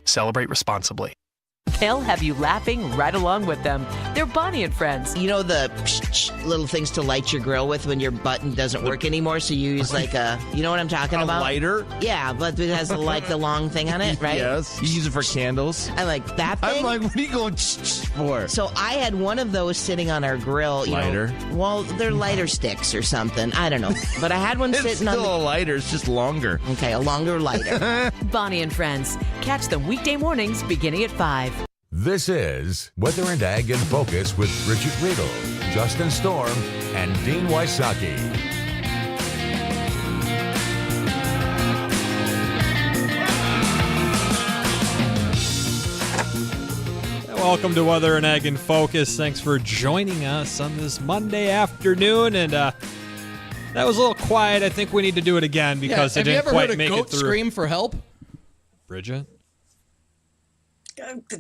Celebrate responsibly. They'll have you laughing right along with them. They're Bonnie and Friends. You know the little things to light your grill with when your button doesn't work anymore, so you use like you know what I'm talking about? A lighter? Yeah, but it has like the long thing on it, right? Yes. You use it for candles? I like that thing. I'm like, what are you going for? So I had one of those sitting on our grill. Lighter? Well, they're lighter sticks or something. I don't know. But I had one It's sitting on still a lighter. It's just longer. Okay, a longer lighter. Bonnie and Friends. Catch them weekday mornings beginning at 5. This is Weather and Ag in Focus with Bridgette Readel, Justin Storm, and Dean Wysocki. Welcome to Weather and Ag in Focus. Thanks for joining us on this Monday afternoon. And that was a little quiet. I think we need to do it again because it didn't quite make it through. Have you ever heard a goat scream for help? Bridgette?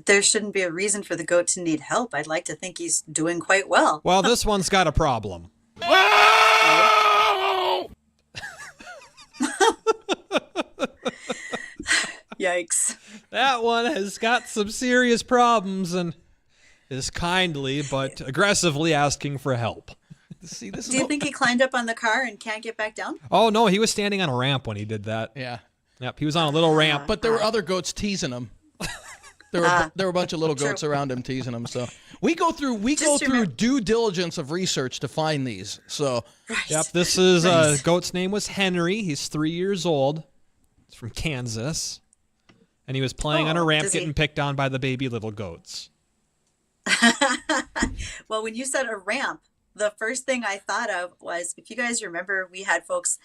There shouldn't be a reason for the goat to need help. I'd like to think he's doing quite well. Well, this one's got a problem. Yikes. That one has got some serious problems and is kindly but aggressively asking for help. See, this Do you think he climbed up on the car and can't get back down? Oh, no, he was standing on a ramp when he did that. Yeah. Yep, he was on a little ramp. But there were other goats teasing him. There were a bunch of little goats around him teasing him. So we go through due diligence of research to find these. So Yep, this is goat's name was Henry. He's 3 years old. He's from Kansas. And he was playing on a ramp getting picked on by the baby little goats. Well, when you said a ramp, the first thing I thought of was, if you guys remember, we had folks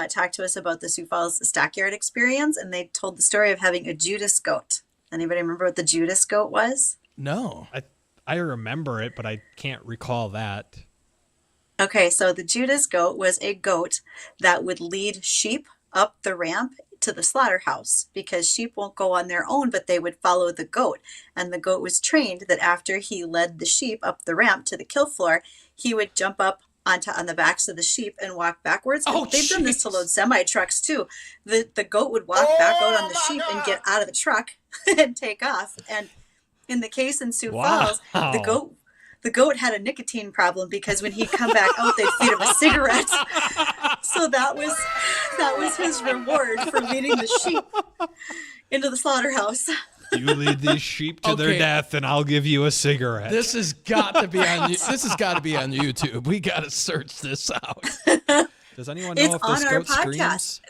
talk to us about the Sioux Falls Stockyard experience, and they told the story of having a Judas goat. Anybody remember what the Judas goat was? no. I remember it, but I can't recall that. Okay, so the Judas goat was a goat that would lead sheep up the ramp to the slaughterhouse, because sheep won't go on their own, but they would follow the goat. And the goat was trained that after he led the sheep up the ramp to the kill floor, he would jump up on the backs of the sheep and walk backwards. They've done this to load semi-trucks too. The goat would walk back out on the sheep and get out of the truck and take off. And in the case in Sioux Falls, the goat had a nicotine problem, because when he'd come back out, they'd feed him a cigarette. So that was his reward for leading the sheep into the slaughterhouse. You lead these sheep to their death, and I'll give you a cigarette. This has got to be on. This has got to be on YouTube. We got to search this out. Does anyone know It's if on this our goat podcast screams?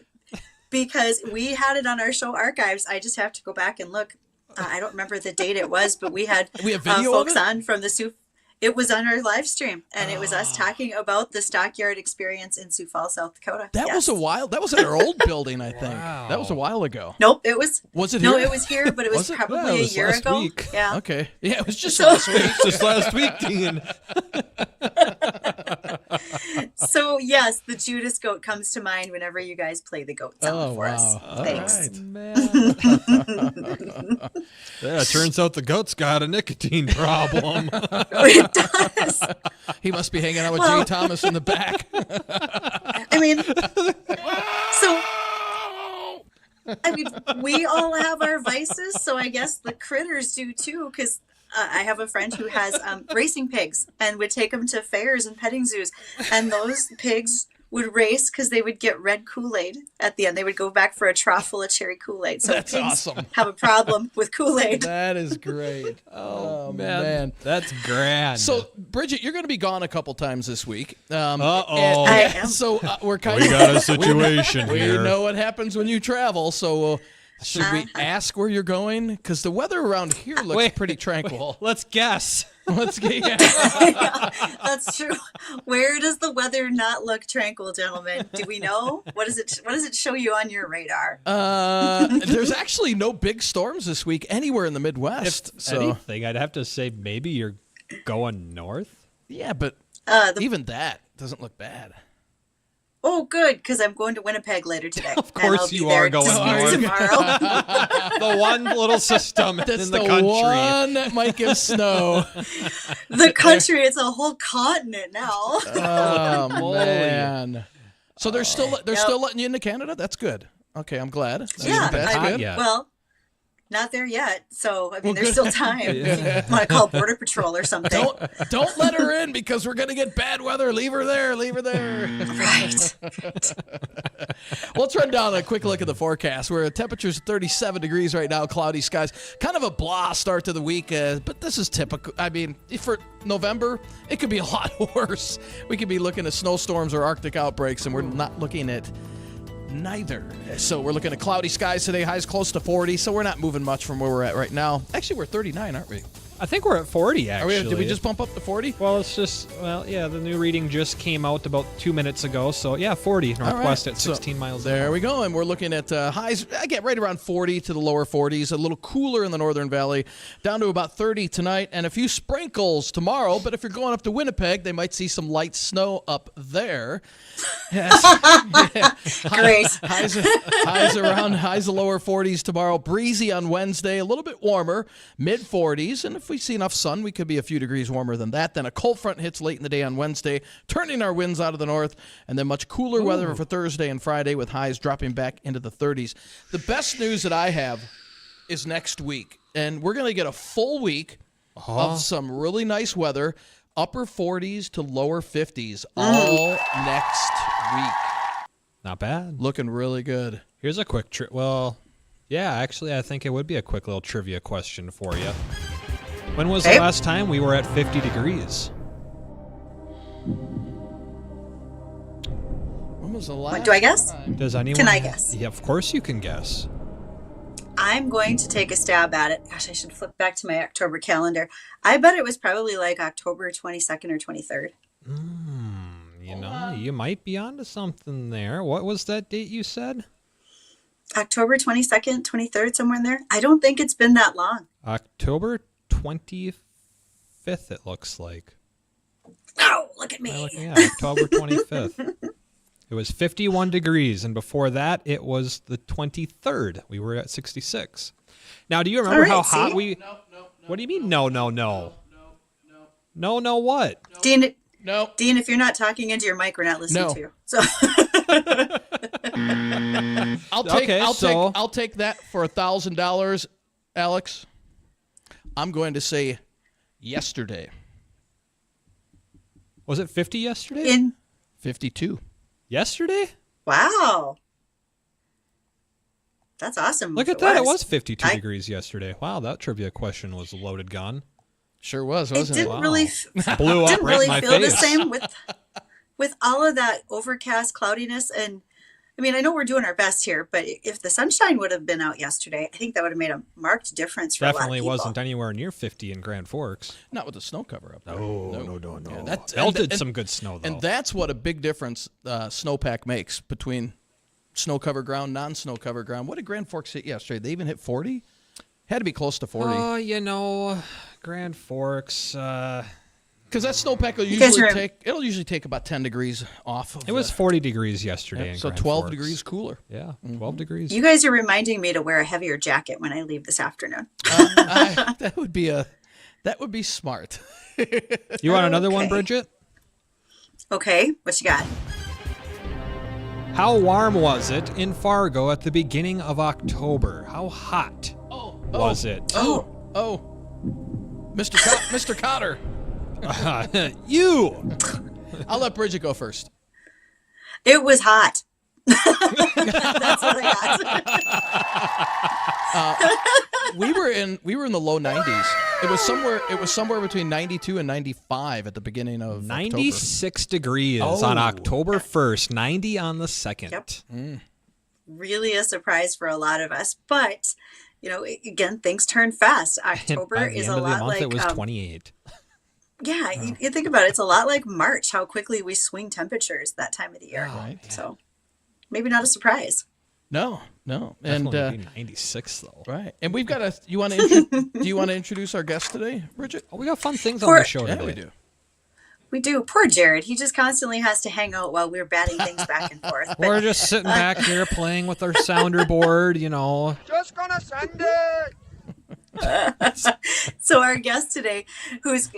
Because we had it on our show archives. I just have to go back and look. I don't remember the date it was, but we had We have video folks of it? on from the Sioux. It was on our live stream, and it was us talking about the stockyard experience in Sioux Falls, South Dakota. That was a while. That was at our old building, I think. Wow. That was a while ago. Nope, it was. Was it No, here? it was here, but it was, Was it? probably Yeah, it a was year last ago. week. Yeah. Okay. Yeah, it was just So- last week. Just last week, Dean. So yes, the Judas goat comes to mind whenever you guys play the goat sound for us. All Thanks. right. Man. Yeah, it turns out the goat's got a nicotine problem. It does. He must be hanging out with Jay Thomas in the back. I mean, we all have our vices, so I guess the critters do too, because I have a friend who has racing pigs and would take them to fairs and petting zoos, and those pigs would race because they would get red Kool-Aid at the end. They would go back for a trough full of cherry Kool-Aid. So That's pigs awesome. have a problem with Kool-Aid. That is great. Oh, man. That's grand. So, Bridgette, you're going to be gone a couple times this week. Uh-oh. I am. So we're kind We of got a situation we here. know what happens when you travel. So should we ask where you're going? Because the weather around here looks pretty tranquil. Let's guess. Let's get. Yeah, that's true. Where does the weather not look tranquil, gentlemen? Do we know? What does it show you on your radar? There's actually no big storms this week anywhere in the Midwest. If So anything, I'd have to say maybe you're going north. yeah, but even that doesn't look bad. Oh, good, because I'm going to Winnipeg later today. Of course you are going north. tomorrow. The one little system That's in the the country. one that might give snow. The country, it's a whole continent now. Oh Moly. man! So they're still letting you into Canada. That's good. Okay, I'm glad. Yeah, that's hot good. yet. Well, Not there yet. So, I mean, there's still time. If you want to call Border Patrol or something. Don't let her in because we're going to get bad weather. Leave her there. Right. Well, let's run down a quick look at the forecast. Where temperatures 37 degrees right now, cloudy skies. Kind of a blah start to the week, but this is typical. I mean, for November, it could be a lot worse. We could be looking at snowstorms or Arctic outbreaks, and we're not looking at neither. So we're looking at cloudy skies today, highs close to 40, so we're not moving much from where we're at right now. Actually, we're 39, aren't we? I think we're at 40, actually. Did we just bump up to 40? Well, the new reading just came out about 2 minutes ago. So, yeah, 40 northwest at 16 miles an hour. There we go. And we're looking at highs, I get right around 40 to the lower 40s, a little cooler in the Northern Valley, down to about 30 tonight, and a few sprinkles tomorrow. But if you're going up to Winnipeg, they might see some light snow up there. Yes. Great. Highs the lower 40s tomorrow. Breezy on Wednesday, a little bit warmer, mid 40s. And if we see enough sun, we could be a few degrees warmer than that. Then a cold front hits late in the day on Wednesday, turning our winds out of the north, and then much cooler weather for Thursday and Friday with highs dropping back into the 30s. The best news that I have is next week, and we're going to get a full week of some really nice weather, upper 40s to lower 50s all next week. Not bad. Looking really good. Here's a quick actually, I think it would be a quick little trivia question for you. When was the last time we were at 50 degrees? When was the last Do I guess? time? Does anyone? Can I guess? Yeah, of course you can guess. I'm going to take a stab at it. Gosh, I should flip back to my October calendar. I bet it was probably like October 22nd or 23rd. You might be onto something there. What was that date you said? October 22nd, 23rd, somewhere in there. I don't think it's been that long. October 25th, it looks like. Oh, look at me. Yeah, October 25th. It was 51 degrees, and before that, it was the 23rd. We were at 66. Now, do you remember how hot we... No. What do you mean, no? No, what? Dean, No. Dean, if you're not talking into your mic, we're not listening to you. So I'll take that for $1,000, Alex. I'm going to say yesterday. Was it 50 yesterday? 52. Yesterday? Wow. That's awesome. Look at that. It was 52 degrees yesterday. Wow, that trivia question was a loaded gun. Sure was, wasn't it? Didn't really blew up didn't right really in my feel the face. same with all of that overcast cloudiness. And I mean, I know we're doing our best here, but if the sunshine would have been out yesterday, I think that would have made a marked difference for Definitely a lot of people. wasn't anywhere near 50 in Grand Forks. Not with the snow cover up there. No. Yeah, Melted some good snow, though. And that's what a big difference snowpack makes between snow cover ground, non-snow cover ground. What did Grand Forks hit yesterday? They even hit 40? Had to be close to 40. Oh, Grand Forks. Because that snowpack will usually take about 10 degrees off. It was 40 degrees yesterday. So in Grand 12 Forks. degrees cooler. Yeah, 12 degrees. You guys are reminding me to wear a heavier jacket when I leave this afternoon. That would be smart. You want another one, Okay. Bridgette? Okay, what you got? How warm was it in Fargo at the beginning of October? How hot was it? Mr. Cotter. You! I'll let Bridget go first. It was hot. That's what I got. We were in the low 90s. It was somewhere between 92 and 95 at the beginning of 96 degrees on October 1st, 90 on the 2nd. Yep. Really a surprise for a lot of us, but again, things turn fast. October By the is end a of the lot month, like it was 28. Yeah, you think about it, it's a lot like March, how quickly we swing temperatures that time of the year. Right. So maybe not a surprise. No. Definitely And be 96 though. right. And we've got do you want to introduce our guest today, Bridget? Oh, we got fun things on the show Yeah, today. we do. We do. Poor Jared. He just constantly has to hang out while we're batting things back and forth. But We're just sitting back here playing with our sounder board, Just gonna send it. so our guest today, who's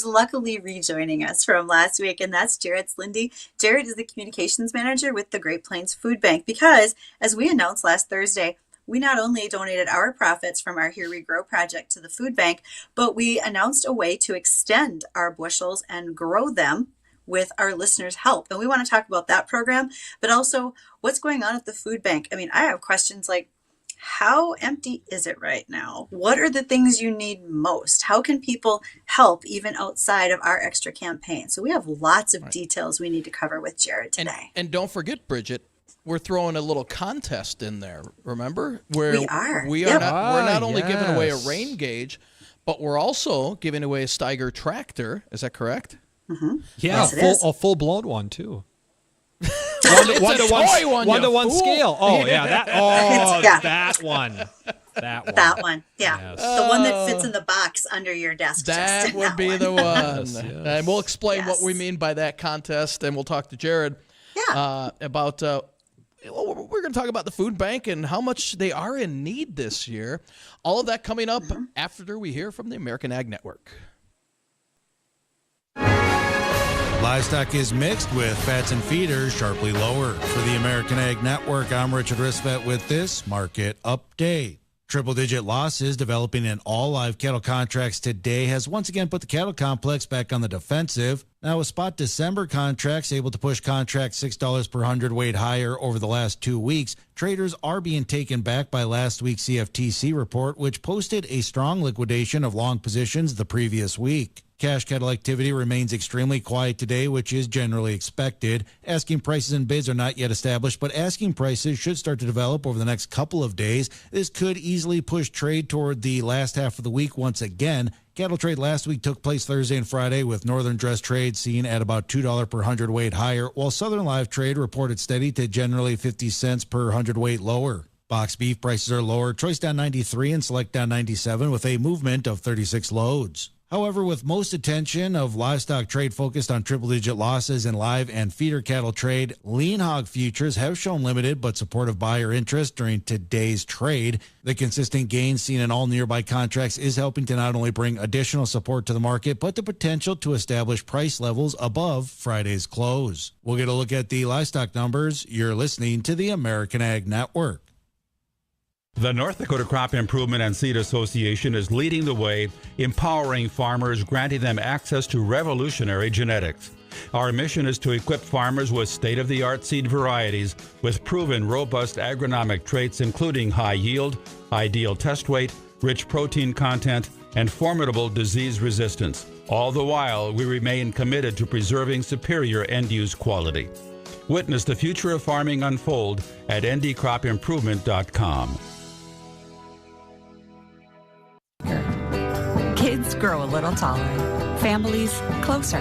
luckily rejoining us from last week, and that's Jared Slinde. Jared is the communications manager with the Great Plains Food Bank because, as we announced last Thursday, we not only donated our profits from our Here We Grow project to the food bank, but we announced a way to extend our bushels and grow them with our listeners' help. And we want to talk about that program, but also what's going on at the food bank. I mean, I have questions like, how empty is it right now? What are the things you need most? How can people help even outside of our extra campaign? So we have lots of details we need to cover with Jared today. And don't forget, Bridgette, we're throwing a little contest in there, remember? Where we are. We're not only giving away a rain gauge, but we're also giving away a Steiger tractor. Is that correct? Mm-hmm. Yeah, yes, a full-blown one, too. One to one scale. Oh, yeah. That one. That one. Yeah. Yes. The one that fits in the box under your desk. That Justin, would be the one. Yes. And we'll explain what we mean by that contest, and we'll talk to Jared about we're going to talk about the food bank and how much they are in need this year. All of that coming up after we hear from the American Ag Network. Livestock is mixed with fats and feeders sharply lower. For the American Ag Network, I'm Richard Risvet with this market update. Triple-digit losses developing in all live cattle contracts today has once again put the cattle complex back on the defensive. Now, with spot December contracts able to push contracts $6 per hundredweight higher over the last 2 weeks, traders are being taken back by last week's CFTC report, which posted a strong liquidation of long positions the previous week. Cash cattle activity remains extremely quiet today, which is generally expected. Asking prices and bids are not yet established, but asking prices should start to develop over the next couple of days. This could easily push trade toward the last half of the week once again. Cattle trade last week took place Thursday and Friday, with northern dress trade seen at about $2 per hundredweight higher, while southern live trade reported steady to generally 50 cents per hundredweight lower. Box beef prices are lower, choice down 93 and select down 97 with a movement of 36 loads. However, with most attention of livestock trade focused on triple-digit losses in live and feeder cattle trade, lean hog futures have shown limited but supportive buyer interest during today's trade. The consistent gains seen in all nearby contracts is helping to not only bring additional support to the market, but the potential to establish price levels above Friday's close. We'll get a look at the livestock numbers. You're listening to the American Ag Network. The North Dakota Crop Improvement and Seed Association is leading the way, empowering farmers, granting them access to revolutionary genetics. Our mission is to equip farmers with state-of-the-art seed varieties with proven robust agronomic traits, including high yield, ideal test weight, rich protein content, and formidable disease resistance. All the while, we remain committed to preserving superior end-use quality. Witness the future of farming unfold at ndcropimprovement.com. Kids grow a little taller, families closer.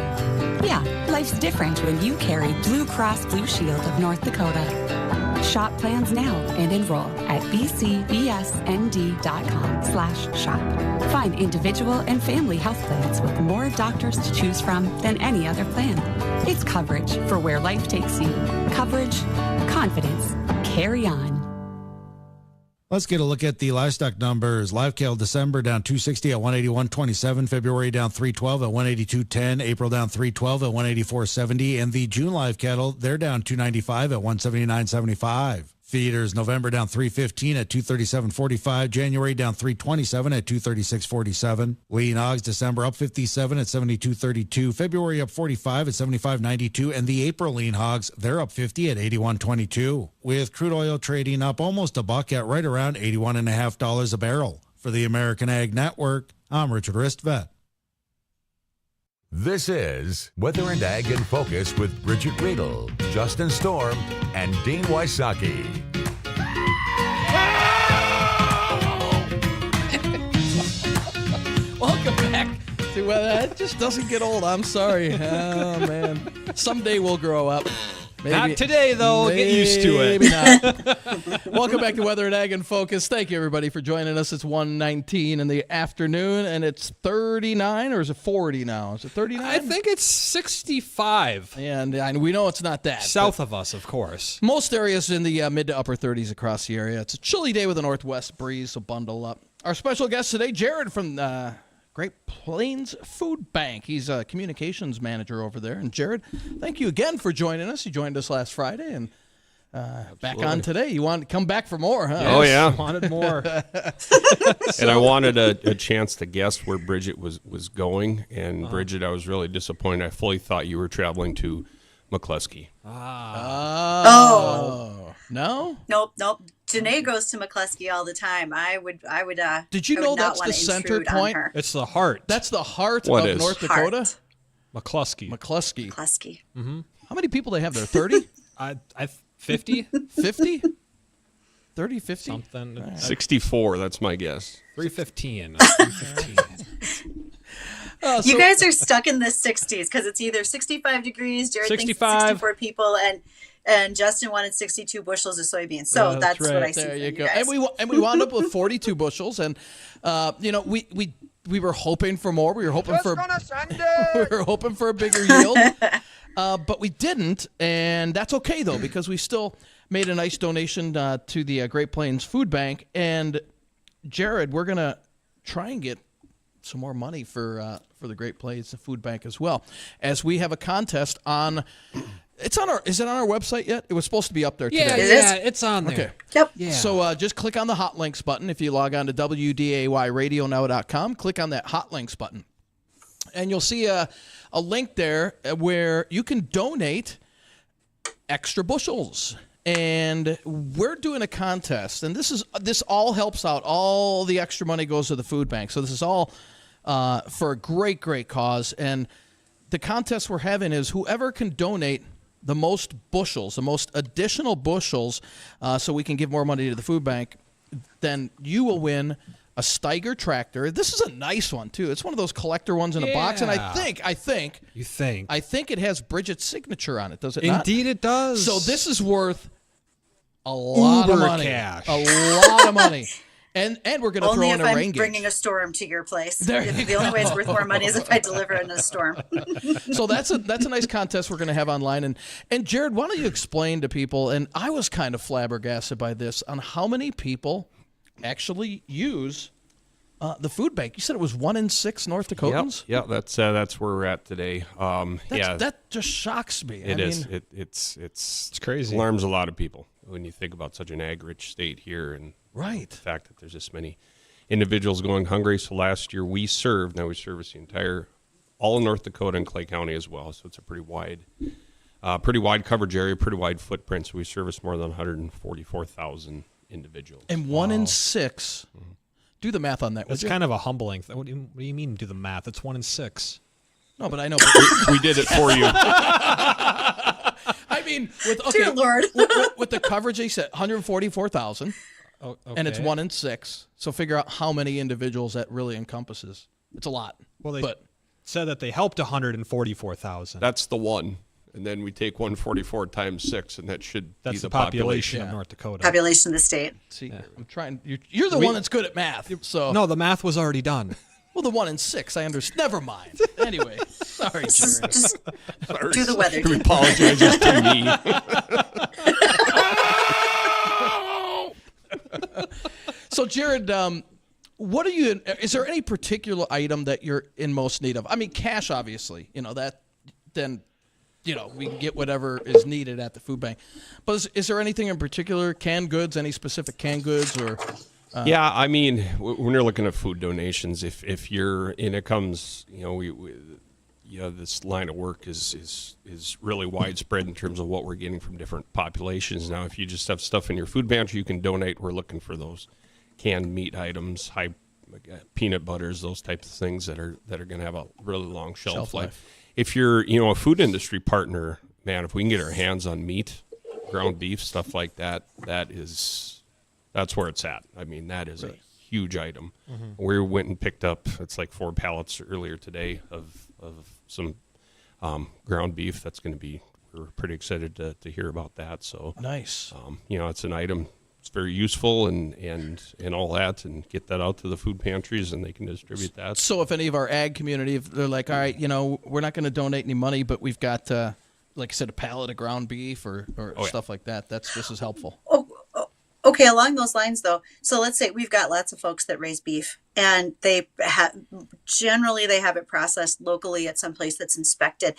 Yeah, life's different when you carry Blue Cross Blue Shield of North Dakota. Shop plans now and enroll at bcbsnd.com/shop. Find individual and family health plans with more doctors to choose from than any other plan. It's coverage for where life takes you. Coverage, confidence, carry on. Let's get a look at the livestock numbers. Live cattle December down 260 at 181.27. February down 312 at 182.10. April down 312 at 184.70. And the June live cattle, they're down 295 at 179.75. Feeders November down 315 at 237.45. January down 327 at 236.47. Lean hogs December up 57 at 72.32. February up 45 at 75.92. And the April lean hogs, they're up 50 at 81.22. With crude oil trading up almost a buck at right around $81.50 a barrel. For the American Ag Network, I'm Richard Ristvet. This is Weather and Ag in Focus with Bridgette Readel, Justin Storm, and Dean Wysocki. Welcome back to It just doesn't get old. I'm sorry. Oh, man. Someday we'll grow up. Maybe, not today, though. Get used to it. Maybe not. Welcome back to Weather and Ag in Focus. Thank you, everybody, for joining us. It's 1:19 in the afternoon, and it's 39, or is it 40 now? Is it 39? I think it's 65. And we know it's not that. South of us, of course. Most areas in the mid to upper 30s across the area. It's a chilly day with a northwest breeze, so bundle up. Our special guest today, Jared from Great Plains Food Bank. He's a communications manager over there. And Jared, thank you again for joining us. You joined us last Friday, and Back on today. You want to come back for more, huh? Oh, yeah. Wanted more. And I wanted a chance to guess where Bridgette was going. And Bridgette, I was really disappointed. I fully thought you were traveling to McCluskey. Oh. No? Nope. Janae goes to McCluskey all the time. I would. Did you know that's the center point? It's the heart. That's the heart What of is? North Dakota? McCluskey. McCluskey. McCluskey. How many people they have there? 30? 50? 50? 30, 50? Something. 64, that's my guess. 315. You guys are stuck in the 60s because it's either 65 degrees. Jared 65. thinks 64 people, and Justin wanted 62 bushels of soybeans. So that's right. what I see. There from you go. guys. And we wound up with 42 bushels, and we were hoping for more. We were hoping for a bigger yield, but we didn't, and that's okay though because we still made a nice donation to the Great Plains Food Bank. And Jared, we're gonna try and get some more money for the Great Plains Food Bank as well, as we have a contest on. It's on our. Is it on our website yet? It was supposed to be up there today. Yeah, it's on there. Okay. Yep. Yeah. So just click on the hot links button. If you log on to WDAYradionow.com, click on that hot links button, and you'll see a link there where you can donate extra bushels. And we're doing a contest, and this all helps out. All the extra money goes to the food bank. So this is all for a great, great cause. And the contest we're having is whoever can donate the most bushels, the most additional bushels, so we can give more money to the food bank, then you will win a Steiger tractor. This is a nice one too. It's one of those collector ones in a box, and I think it has Bridgette's signature on it. Does it not? Indeed, it does. So this is worth a lot of money. Cash. A lot of money. And we're going to throw in a rain Only if I'm gauge. bringing a storm to your place. There you The only way it's worth more money is if I deliver in a storm. So that's a nice contest we're going to have online. And Jared, why don't you explain to people, and I was kind of flabbergasted by this, on how many people actually use the food bank. You said it was 1 in 6 North Dakotans? Yep, that's where we're at today. That just shocks me. It's crazy. Alarms a lot of people when you think about such an ag-rich state here, and right, the fact that there's this many individuals going hungry. So last year we service the all of North Dakota and Clay County as well. So it's a pretty wide coverage area, pretty wide footprint. So we service more than 144,000 individuals. And 1 in 6. Mm-hmm. Do the math on that. That's kind of a humbling thing. What do you mean do the math? It's 1 in 6. No, but I know. we did it for you. I mean, Dear Lord. with the coverage, they said 144,000, and it's 1 in 6. So figure out how many individuals that really encompasses. It's a lot. Well, they said that they helped 144,000. That's the one. And then we take 144 times 6, and that's be the population of North Dakota. Population of the state. See, I'm trying. You're the one that's good at math. So no, the math was already done. Well, the 1 in 6, I understand. Never mind. Anyway, sorry, Jared. Just do the weather. He apologizes to me. So, Jared, what are you? Is there any particular item that you're in most need of? I mean, cash, obviously. Then we can get whatever is needed at the food bank. But is there anything in particular? Canned goods? Any specific canned goods or? Yeah, I mean, when you're looking at food donations, if you're and it comes, this line of work is really widespread in terms of what we're getting from different populations. Now, if you just have stuff in your food pantry, you can donate. We're looking for those canned meat items, high peanut butters, those types of things that are going to have a really long shelf life. If you're, a food industry partner, man, if we can get our hands on meat, ground beef, stuff like that, that's where it's at. I mean, that is a huge item. Mm-hmm. We went and picked up, it's like 4 pallets earlier today of some ground beef. That's going to be, we're pretty excited to hear about that. So nice. It's an item. It's very useful and all that, and get that out to the food pantries and they can distribute that. So if any of our ag community, if they're like, all right, we're not going to donate any money, but we've got, like I said, a pallet of ground beef or stuff like that. This is helpful. Okay, along those lines, though, so let's say we've got lots of folks that raise beef, and they generally have it processed locally at some place that's inspected.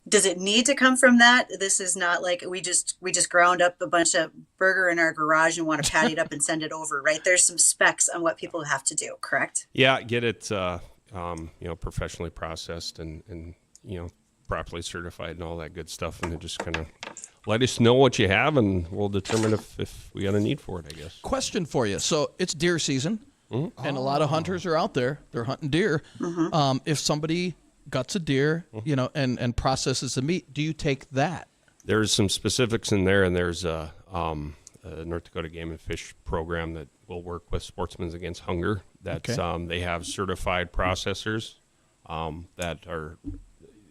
Does it need to come from that? This is not like we just ground up a bunch of burger in our garage and want to patty it up and send it over, right? There's some specs on what people have to do, correct? Yeah, get it professionally processed and properly certified and all that good stuff, and then just kind of let us know what you have, and we'll determine if we got a need for it, I guess. Question for you. So it's deer season, and a lot of hunters are out there. They're hunting deer. If somebody guts a deer, and processes the meat, do you take that? There's some specifics in there, and there's a North Dakota Game and Fish program that will work with Sportsmen Against Hunger. That's they have certified processors that are.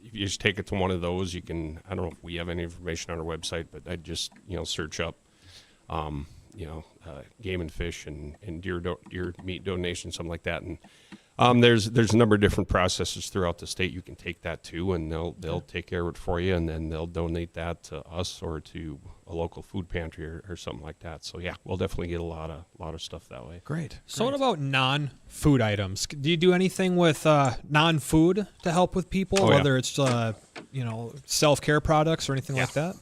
If you just take it to one of those, you can. I don't know if we have any information on our website, but I'd just search up, Game and Fish and deer meat donation, something like that, and. There's a number of different processors throughout the state you can take that to, and they'll take care of it for you, and then they'll donate that to us or to a local food pantry or something like that. So yeah, we'll definitely get a lot of stuff that way. Great. So what about non-food items? Do you do anything with non-food to help with people, whether it's self-care products or anything like that?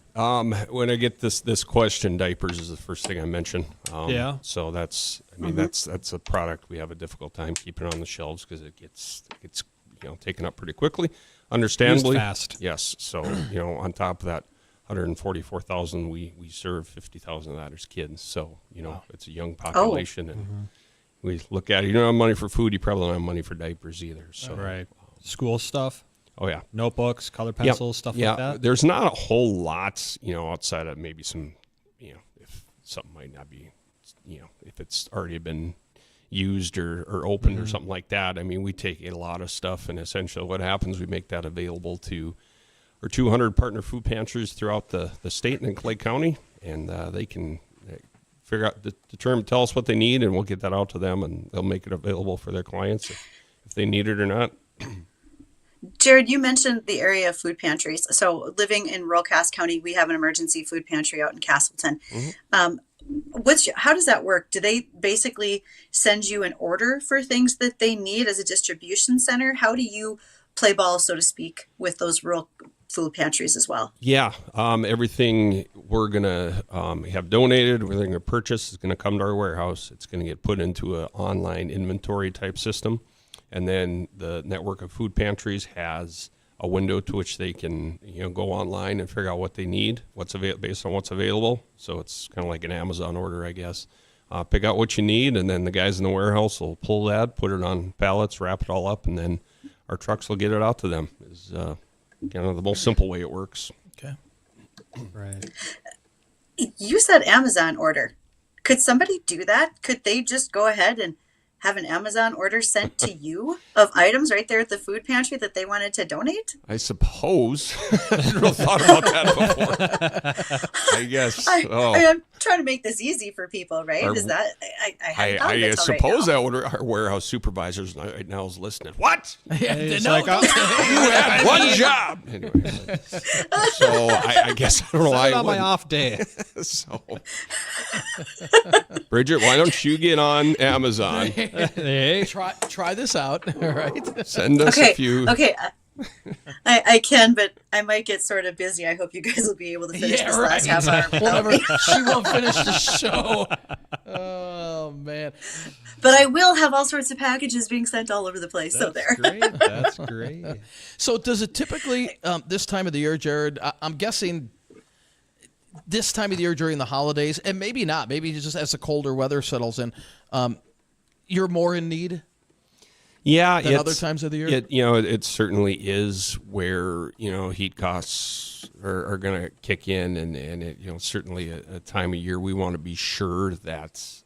When I get this question, diapers is the first thing I mention. So that's that's a product we have a difficult time keeping on the shelves because it gets taken up pretty quickly. Understandably, used fast. Yes. So on top of that, 144,000, we serve 50,000 of that as kids. So it's a young population, and we look at it. You don't have money for food, you probably don't have money for diapers either. So right, school stuff. Oh yeah, notebooks, color pencils, stuff like that. There's not a whole lot, outside of maybe some, if something might not be, if it's already been used or opened or something like that. I mean, we take a lot of stuff, and essentially what happens, we make that available to our 200 partner food pantries throughout the state and in Clay County, and they can figure out, tell us what they need, and we'll get that out to them, and they'll make it available for their clients if they need it or not. Jared, you mentioned the area of food pantries. So living in rural Cass County, we have an emergency food pantry out in Castleton. How does that work? Do they basically send you an order for things that they need as a distribution center? How do you play ball, so to speak, with those rural food pantries as well? Yeah, everything we're going to have donated, everything we're going to purchase is going to come to our warehouse. It's going to get put into an online inventory type system. And then the network of food pantries has a window to which they can, go online and figure out what they need, based on what's available. So it's kind of like an Amazon order, I guess. Pick out what you need, and then the guys in the warehouse will pull that, put it on pallets, wrap it all up, and then our trucks will get it out to them. Is kind of the most simple way it works. Okay. Right. You said Amazon order. Could somebody do that? Could they just go ahead and have an Amazon order sent to you of items right there at the food pantry that they wanted to donate? I suppose. I never thought about that before. I guess. I'm trying to make this easy for people, right? I suppose our warehouse supervisors right now is listening. What? You had one job. Anyway, so I guess I don't know why. On my off day. So, Bridgette, why don't you get on Amazon? Hey. Try this out. All right. Send us a few. Okay. I can, but I might get sort of busy. I hope you guys will be able to finish this last half hour without me. She won't finish the show. Oh, man. But I will have all sorts of packages being sent all over the place. That's great. So does it typically, this time of the year, Jared, I'm guessing this time of the year during the holidays, and maybe not, maybe just as the colder weather settles in, you're more in need? Yeah, than other times of the year? It certainly is where, heat costs are going to kick in, and it, certainly a time of year we want to be sure that,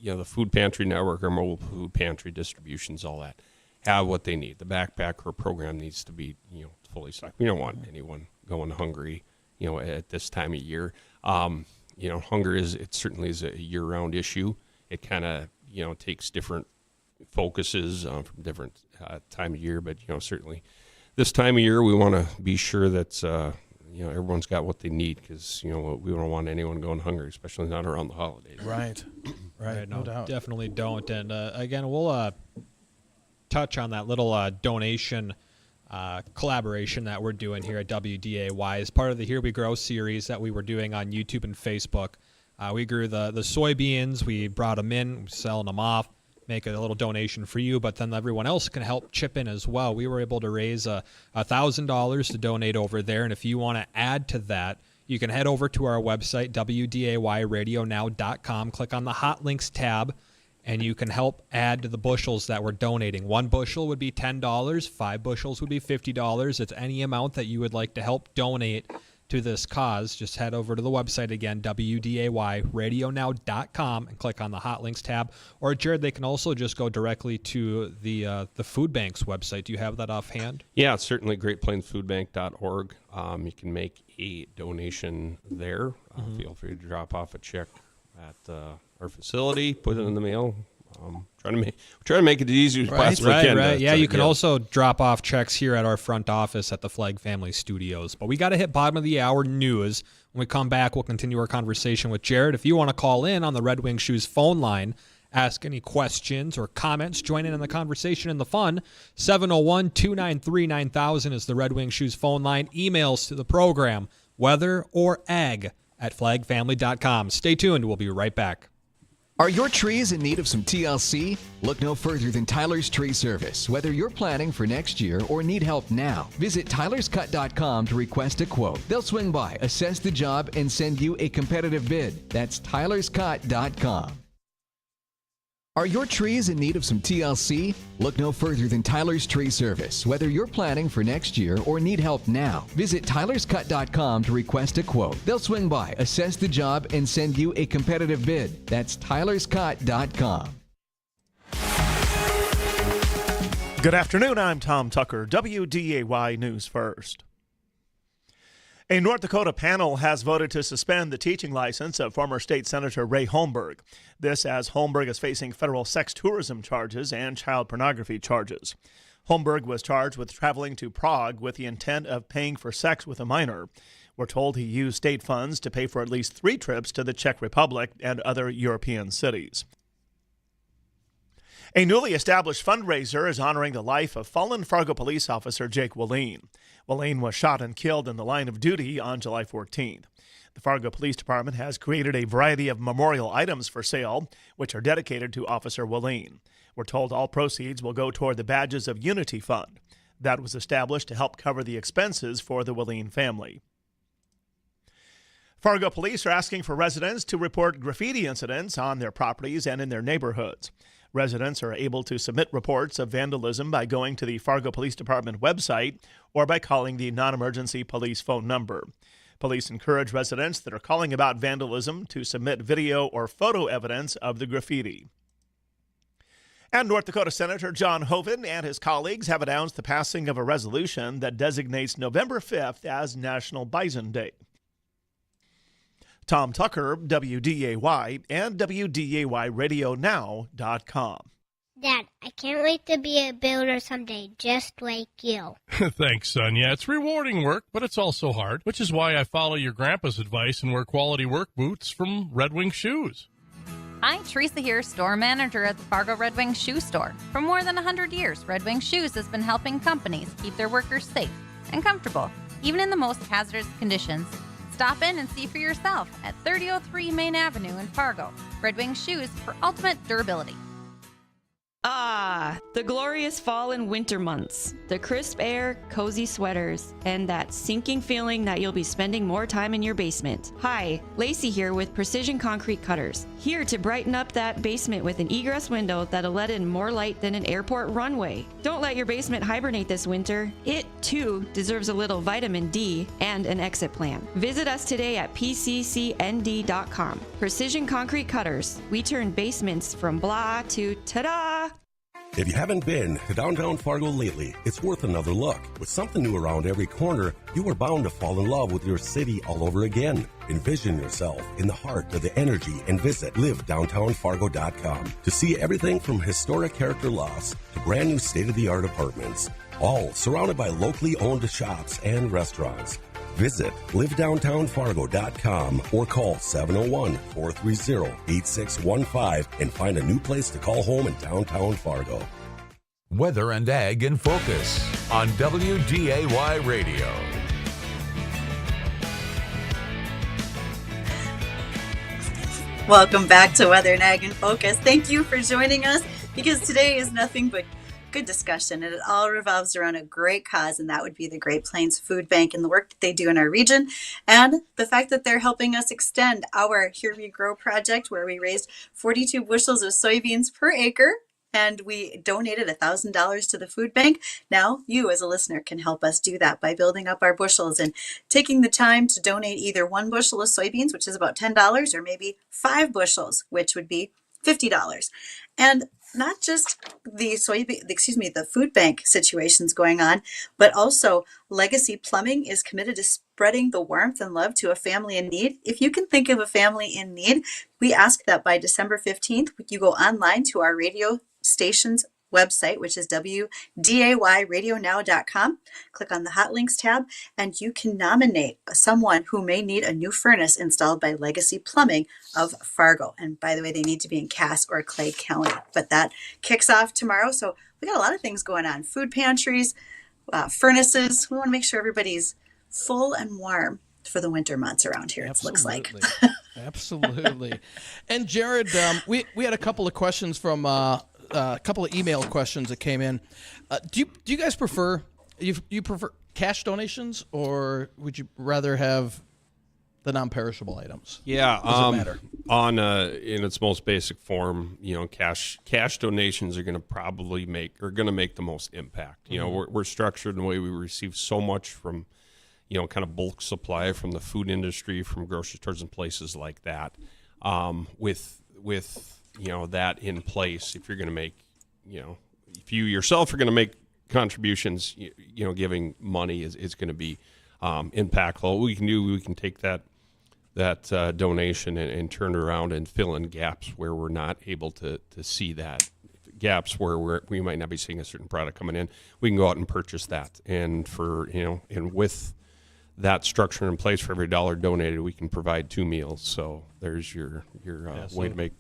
the food pantry network, our mobile food pantry distributions, all that, have what they need. The backpacker program needs to be, fully stocked. We don't want anyone going hungry, at this time of year. Hunger certainly is a year-round issue. It kind of, takes different focuses from different time of year, but certainly this time of year we want to be sure that everyone's got what they need, because we don't want anyone going hungry, especially not around the holidays. Right. No doubt. Definitely don't. And again, we'll touch on that little donation collaboration that we're doing here at WDAY as part of the Here We Grow series that we were doing on YouTube and Facebook. We grew the soybeans. We brought them in, selling them off, make a little donation for you, but then everyone else can help chip in as well. We were able to raise $1,000 to donate over there, and if you want to add to that, you can head over to our website, WDAYradionow.com, click on the Hot Links tab, and you can help add to the bushels that we're donating. 1 bushel would be $10, 5 bushels would be $50. It's any amount that you would like to help donate to this cause. Just head over to the website again, WDAYradionow.com, and click on the Hot Links tab. Or, Jared, they can also just go directly to the food bank's website. Do you have that offhand? Yeah, certainly GreatPlainsFoodBank.org. You can make a donation there. Feel free to drop off a check at our facility, put it in the mail. Trying to make it as easy as possibly can. Right. Yeah, you can also drop off checks here at our front office at the Flag Family Studios. But we got to hit bottom of the hour news. When we come back, we'll continue our conversation with Jared. If you want to call in on the Red Wing Shoes phone line, ask any questions or comments, join in the conversation and the fun, 701-293-9000 is the Red Wing Shoes phone line. Emails to the program, weather or ag at flagfamily.com. Stay tuned. We'll be right back. Are your trees in need of some TLC? Look no further than Tyler's Tree Service. Whether you're planning for next year or need help now, visit tylerscut.com to request a quote. They'll swing by, assess the job, and send you a competitive bid. That's tylerscut.com. Are your trees in need of some TLC? Look no further than Tyler's Tree Service. Whether you're planning for next year or need help now, visit tylerscut.com to request a quote. They'll swing by, assess the job, and send you a competitive bid. That's tylerscut.com. Good afternoon, I'm Tom Tucker, WDAY News First. A North Dakota panel has voted to suspend the teaching license of former state Senator Ray Holmberg. This as Holmberg is facing federal sex tourism charges and child pornography charges. Holmberg was charged with traveling to Prague with the intent of paying for sex with a minor. We're told he used state funds to pay for at least 3 trips to the Czech Republic and other European cities. A newly established fundraiser is honoring the life of fallen Fargo police officer Jake Willeen. Willeen was shot and killed in the line of duty on July 14th. The Fargo Police Department has created a variety of memorial items for sale, which are dedicated to Officer Willeen. We're told all proceeds will go toward the Badges of Unity Fund. That was established to help cover the expenses for the Willeen family. Fargo police are asking for residents to report graffiti incidents on their properties and in their neighborhoods. Residents are able to submit reports of vandalism by going to the Fargo Police Department website or by calling the non-emergency police phone number. Police encourage residents that are calling about vandalism to submit video or photo evidence of the graffiti. And North Dakota Senator John Hoeven and his colleagues have announced the passing of a resolution that designates November 5th as National Bison Day. Tom Tucker, WDAY, and WDAYradionow.com. Dad, I can't wait to be a builder someday, just like you. Thanks, son. Yeah, it's rewarding work, but it's also hard, which is why I follow your grandpa's advice and wear quality work boots from Red Wing Shoes. Hi, Teresa here, store manager at the Fargo Red Wing Shoe Store. For more than 100 years, Red Wing Shoes has been helping companies keep their workers safe and comfortable, even in the most hazardous conditions. Stop in and see for yourself at 3003 Main Avenue in Fargo. Red Wing Shoes for ultimate durability. Ah, the glorious fall and winter months. The crisp air, cozy sweaters, and that sinking feeling that you'll be spending more time in your basement. Hi, Lacey here with Precision Concrete Cutters. Here to brighten up that basement with an egress window that'll let in more light than an airport runway. Don't let your basement hibernate this winter. It, too, deserves a little vitamin D and an exit plan. Visit us today at pccnd.com. Precision Concrete Cutters. We turn basements from blah to ta-da! If you haven't been to downtown Fargo lately, it's worth another look. With something new around every corner, you are bound to fall in love with your city all over again. Envision yourself in the heart of the energy and visit livedowntownfargo.com to see everything from historic character lots to brand new state-of-the-art apartments, all surrounded by locally owned shops and restaurants. Visit livedowntownfargo.com or call 701-430-8615 and find a new place to call home in downtown Fargo. Weather and Ag in Focus on WDAY Radio. Welcome back to Weather and Ag in Focus. Thank you for joining us, because today is nothing but good discussion, and it all revolves around a great cause, and that would be the Great Plains Food Bank and the work that they do in our region, and the fact that they're helping us extend our Here We Grow project, where we raised 42 bushels of soybeans per acre, and we donated $1,000 to the food bank. Now, you as a listener can help us do that by building up our bushels and taking the time to donate either 1 bushel of soybeans, which is about $10, or maybe 5 bushels, which would be $50. And not just the the food bank situations going on, but also Legacy Plumbing is committed to spreading the warmth and love to a family in need. If you can think of a family in need, we ask that by December 15th, you go online to our radio station's website, which is WDAYradionow.com. Click on the Hot Links tab, and you can nominate someone who may need a new furnace installed by Legacy Plumbing of Fargo. And by the way, they need to be in Cass or Clay County. But that kicks off tomorrow. So we got a lot of things going on. Food pantries, furnaces. We want to make sure everybody's full and warm for the winter months around here, it looks like. Absolutely. And Jared, we had a couple of questions from a couple of email questions that came in. Do you guys prefer you prefer cash donations, or would you rather have the non-perishable items? Yeah, does it matter? In its most basic form, cash donations are going to make the most impact. We're structured in a way we receive so much from kind of bulk supply from the food industry, from grocery stores and places like that. With that in place, if you're going to make, if you yourself are going to make contributions, giving money is going to be impactful. What we can take that donation and turn it around and fill in gaps where we're not able to see that. Gaps where we might not be seeing a certain product coming in, we can go out and purchase that. And and with that structure in place, for every $1 donated, we can provide 2 meals. So there's your way to make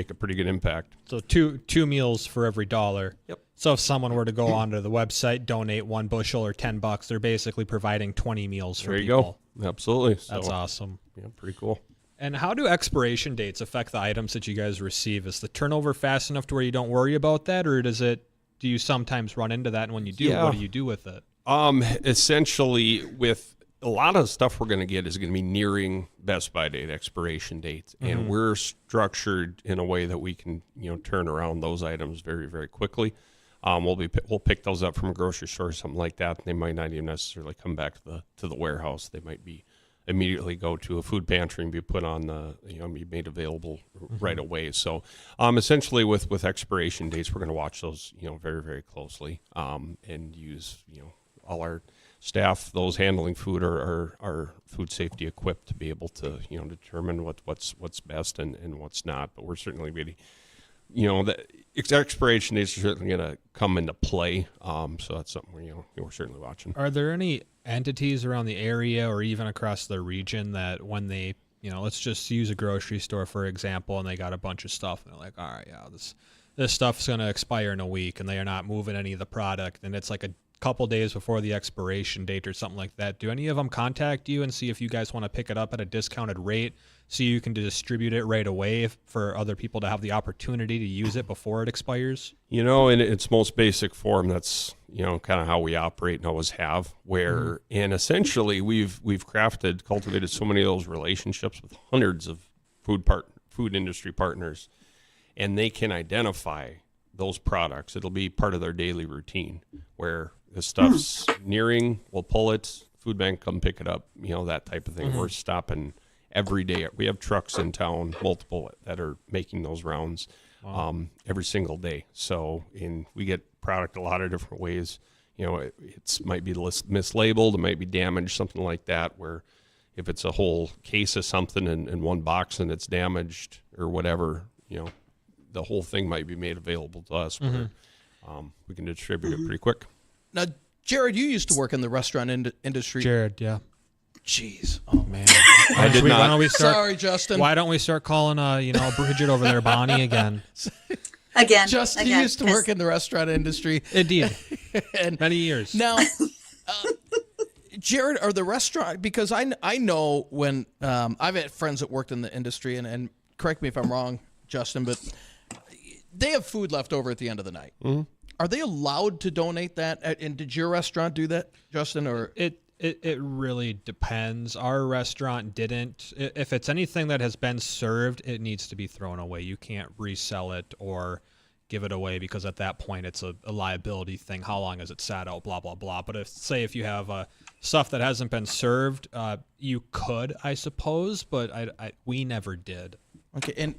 a pretty good impact. So two meals for every $1. Yep. So if someone were to go onto the website, donate 1 bushel or $10, they're basically providing 20 meals for people. There you go. Absolutely. That's awesome. Yeah, pretty cool. And how do expiration dates affect the items that you guys receive? Is the turnover fast enough to where you don't worry about that, or do you sometimes run into that? And when you do, what do you do with it? Essentially, with a lot of stuff we're going to get is going to be nearing best by date, expiration dates, and we're structured in a way that we can turn around those items very, very quickly. We'll pick those up from a grocery store or something like that, and they might not even necessarily come back to the warehouse. They might be immediately go to a food pantry and be put on be made available right away. So essentially with expiration dates, we're going to watch those very, very closely, and use all our staff, those handling food, are food safety equipped to be able to determine what's best and what's not. But we're certainly really the expiration dates are certainly going to come into play. So that's something we're certainly watching. Are there any entities around the area or even across the region that when they, let's just use a grocery store, for example, and they got a bunch of stuff and they're like, all right, yeah, this stuff's going to expire in a week, and they are not moving any of the product, and it's like a couple days before the expiration date or something like that, do any of them contact you and see if you guys want to pick it up at a discounted rate so you can distribute it right away for other people to have the opportunity to use it before it expires? In its most basic form, that's kind of how we operate and always have, where and essentially we've cultivated so many of those relationships with hundreds of food industry partners, and they can identify those products. It'll be part of their daily routine where the stuff's nearing, we'll pull it, food bank come pick it up, that type of thing. We're stopping every day. We have trucks in town, multiple, that are making those rounds every single day. So we get product a lot of different ways. It might be mislabeled, it might be damaged, something like that, where if it's a whole case of something in one box and it's damaged or whatever, the whole thing might be made available to us where we can distribute it pretty quick. Now, Jared, you used to work in the restaurant industry. Jared, yeah. Jeez. Oh, man. I did not. Sorry, Justin. Why don't we start calling, Bridgette over there Bonnie again? Justin used to work in the restaurant industry. Indeed. And many years. Now, Jared, are the restaurant, because I know when I've had friends that worked in the industry, and correct me if I'm wrong, Justin, but they have food left over at the end of the night. Mm-hmm. Are they allowed to donate that? And did your restaurant do that, Justin? Or It really depends. Our restaurant didn't. If it's anything that has been served, it needs to be thrown away. You can't resell it or give it away, because at that point it's a liability thing. How long has it sat out? Blah, blah, blah. But if you have stuff that hasn't been served, you could, I suppose, but we never did. Okay, and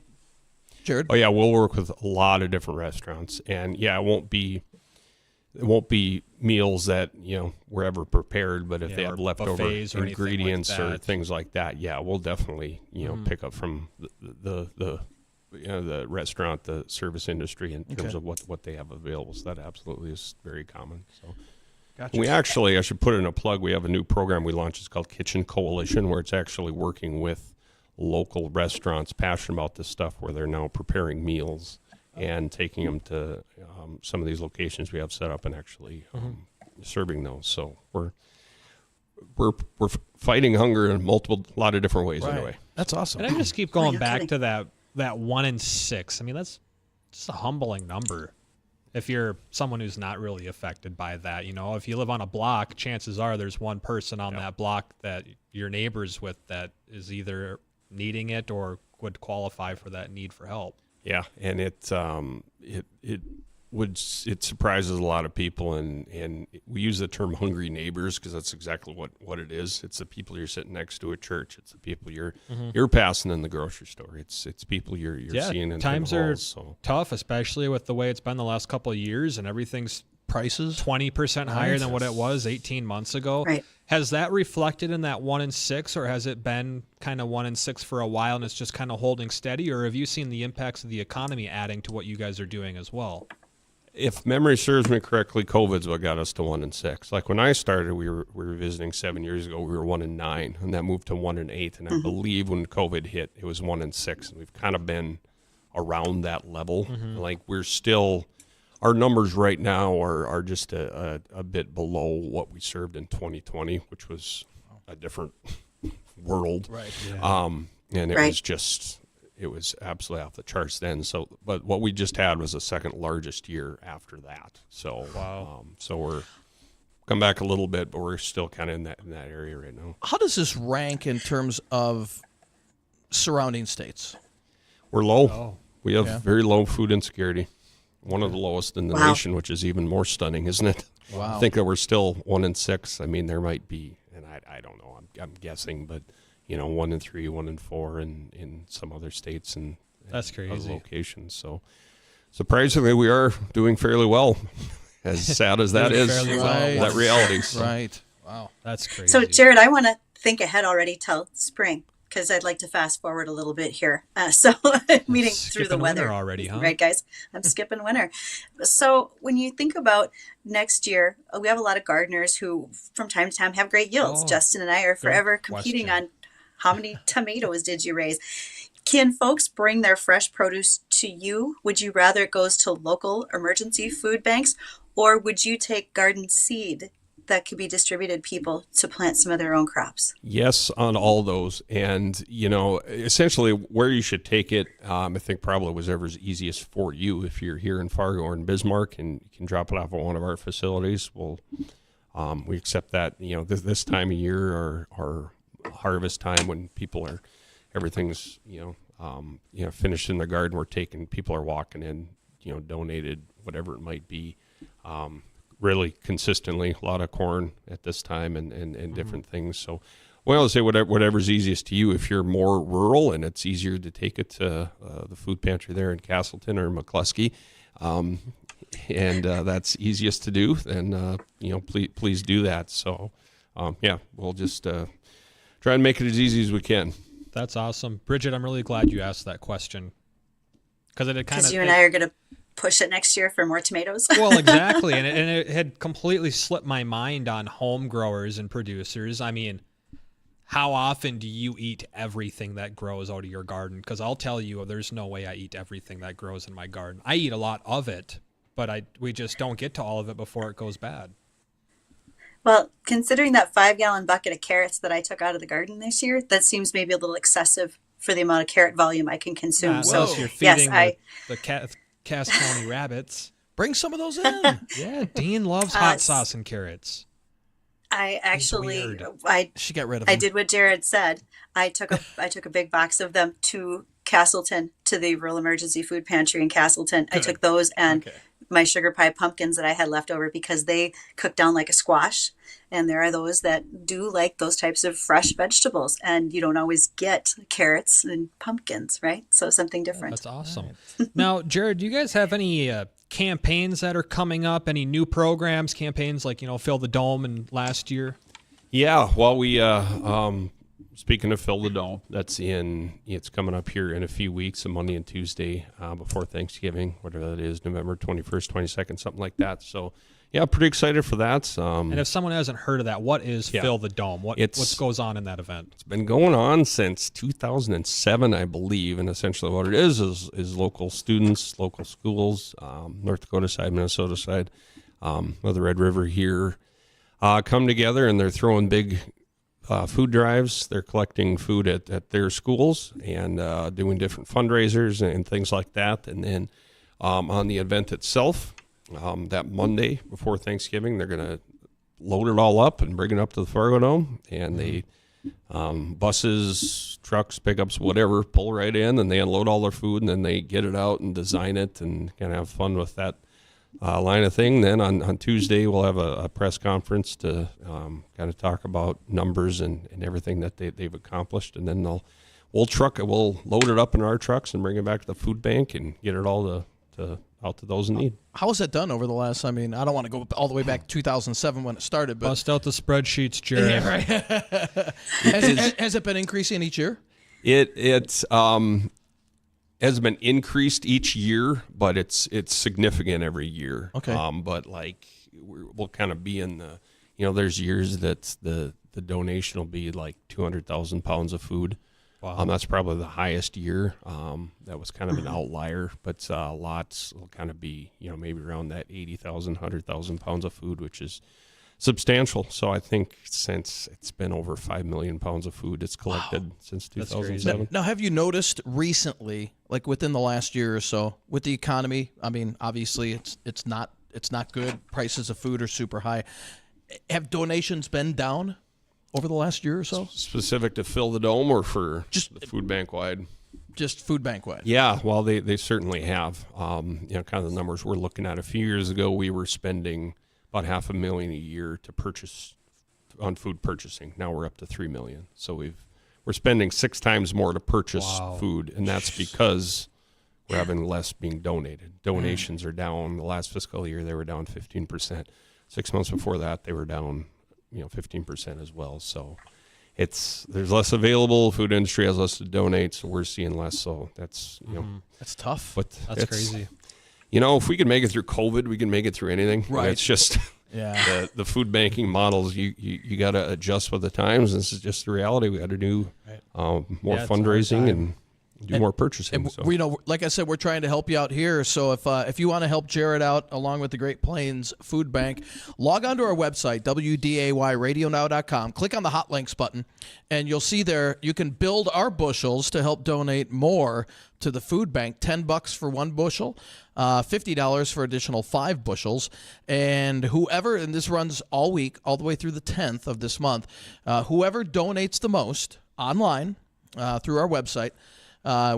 Jared? Oh yeah, we'll work with a lot of different restaurants, and yeah, it won't be meals that were ever prepared, but if they have leftover ingredients or things like that, yeah, we'll definitely pick up from the restaurant, the service industry in terms of what they have available. So that absolutely is very common. So. Gotcha. We actually, I should put in a plug, we have a new program we launched. It's called Kitchen Coalition, where it's actually working with local restaurants passionate about this stuff, where they're now preparing meals and taking them to some of these locations we have set up and actually serving those. So we're fighting hunger in a lot of different ways anyway. That's awesome. And I just keep going back to that 1 in 6. I mean, that's just a humbling number. If you're someone who's not really affected by that, if you live on a block, chances are there's one person on that block that your neighbor's with that is either needing it or would qualify for that need for help. Yeah, and it surprises a lot of people, and we use the term hungry neighbors because that's exactly what it is. It's the people you're sitting next to at church. It's the people you're passing in the grocery store. It's people you're seeing in times the are halls, tough, especially with the way it's been the last couple of years, and everything's prices 20% higher than what it was 18 months ago. Right. Has that reflected in that 1 in 6, or has it been kind of 1 in 6 for a while and it's just kind of holding steady, or have you seen the impacts of the economy adding to what you guys are doing as well? If memory serves me correctly, COVID's what got us to 1 in 6. Like when I started, we were visiting 7 years ago. We were 1 in 9, and that moved to 1 in 8. And I believe when COVID hit, it was 1 in 6. And we've kind of been around that level. Like we're still, our numbers right now are just a bit below what we served in 2020, which was a different world. Right. Yeah. And it was just. It was absolutely off the charts then. So, but what we just had was the second largest year after that. So, so we're come back a little bit, but we're still kind of in that area right now. How does this rank in terms of surrounding states? We're low. Oh. We have very low food insecurity. One of the lowest in the nation, which is even more stunning, isn't it? Wow. I think that we're still 1 in 6. I mean, there might be, and I don't know. I'm guessing, but. 1 in 3, 1 in 4 in some other states and that's crazy other locations. So surprisingly, we are doing fairly well. As sad as that is, that reality. So. Right. Wow. That's crazy. So, Jared, I want to think ahead already till spring because I'd like to fast forward a little bit here. Meeting through the weather already, huh? Right, guys? I'm skipping winter. So when you think about next year, we have a lot of gardeners who from time to time have great yields. Justin and I are forever competing on how many tomatoes did you raise? Can folks bring their fresh produce to you? Would you rather it goes to local emergency food banks, or would you take garden seed that could be distributed people to plant some of their own crops? Yes, on all those. And, essentially where you should take it, I think probably whatever's easiest for you. If you're here in Fargo or in Bismarck and you can drop it off at one of our facilities, we accept that, this time of year or harvest time when everything's finished in the garden, people are walking in, donated whatever it might be, really consistently, a lot of corn at this time and different things. So I'll say whatever's easiest to you. If you're more rural and it's easier to take it to the food pantry there in Castleton or McCluskey, and that's easiest to do, then please do that. So we'll just try and make it as easy as we can. That's awesome. Bridgette, I'm really glad you asked that question. Because you and I are going to push it next year for more tomatoes. Well, exactly. And it had completely slipped my mind on home growers and producers. I mean, how often do you eat everything that grows out of your garden? Because I'll tell you, there's no way I eat everything that grows in my garden. I eat a lot of it, but we just don't get to all of it before it goes bad. Well, considering that 5-gallon bucket of carrots that I took out of the garden this year, that seems maybe a little excessive for the amount of carrot volume I can consume. So you're feeding the Cass County rabbits. Bring some of those in. Yeah, Dean loves hot sauce and carrots. I actually, she got rid of I them. did what Jared said. I took a big box of them to Castleton, to the Rural Emergency Food Pantry in Castleton. I took those and my sugar pie pumpkins that I had left over because they cook down like a squash. And there are those that do like those types of fresh vegetables. And you don't always get carrots and pumpkins, right? So something different. That's awesome. Now, Jared, do you guys have any campaigns that are coming up? Any new programs, campaigns like, Fill the Dome and last year? Yeah, well, we speaking of Fill the Dome, it's coming up here in a few weeks, a Monday and Tuesday before Thanksgiving, whatever that is, November 21st, 22nd, something like that. So, yeah, pretty excited for that. And if someone hasn't heard of that, what is Fill the Dome? What goes on in that event? It's been going on since 2007, I believe, and essentially what it is local students, local schools, North Dakota side, Minnesota side, of the Red River here, come together and they're throwing big food drives. They're collecting food at their schools and doing different fundraisers and things like that. And then on the event itself, that Monday before Thanksgiving, they're going to load it all up and bring it up to the Fargo Dome. And they buses, trucks, pickups, whatever, pull right in and they unload all their food and then they get it out and design it and kind of have fun with that line of thing. Then on Tuesday, we'll have a press conference to kind of talk about numbers and everything that they've accomplished. And then we'll load it up in our trucks and bring it back to the food bank and get it all out to those in need. How was that done over the last, I don't want to go all the way back to 2007 when it started, but... Bust out the spreadsheets, Jared. Yeah, right. Has it been increasing each year? It's has been increased each year, but it's significant every year. Okay. But we'll kind of be in the, there's years that the donation will be like 200,000 pounds of food. Wow. That's probably the highest year. That was kind of an outlier, but lots will kind of be, maybe around that 80,000, 100,000 pounds of food, which is substantial. So I think since it's been over 5 million pounds of food it's collected since 2007. Now, have you noticed recently, like within the last year or so, with the economy? Obviously it's not good. Prices of food are super high. Have donations been down over the last year or so? Specific to Fill the Dome or for just the food bank wide? Just food bank wide. Yeah, well, they certainly have. Kind of the numbers we're looking at. A few years ago, we were spending about $500,000 a year to purchase on food purchasing. Now we're up to $3 million. So we're spending 6 times more to purchase food, and that's because we're having less being donated. Donations are down. The last fiscal year, they were down 15%. 6 months before that, they were down 15% as well. So there's less available. Food industry has less to donate, so we're seeing less. So that's that's tough. But that's crazy. If we can make it through COVID, we can make it through anything. Right. It's just the food banking models. You got to adjust with the times. This is just the reality. We got to do more fundraising and do more purchasing. And like I said, we're trying to help you out here. So if you want to help Jared out along with the Great Plains Food Bank, log on to our website, WDAYradionow.com. Click on the hot links button, and you'll see there you can build Our Bushels to help donate more to the food bank. $10 for 1 bushel, $50 for additional 5 bushels. And this runs all week, all the way through the 10th of this month, whoever donates the most online through our website,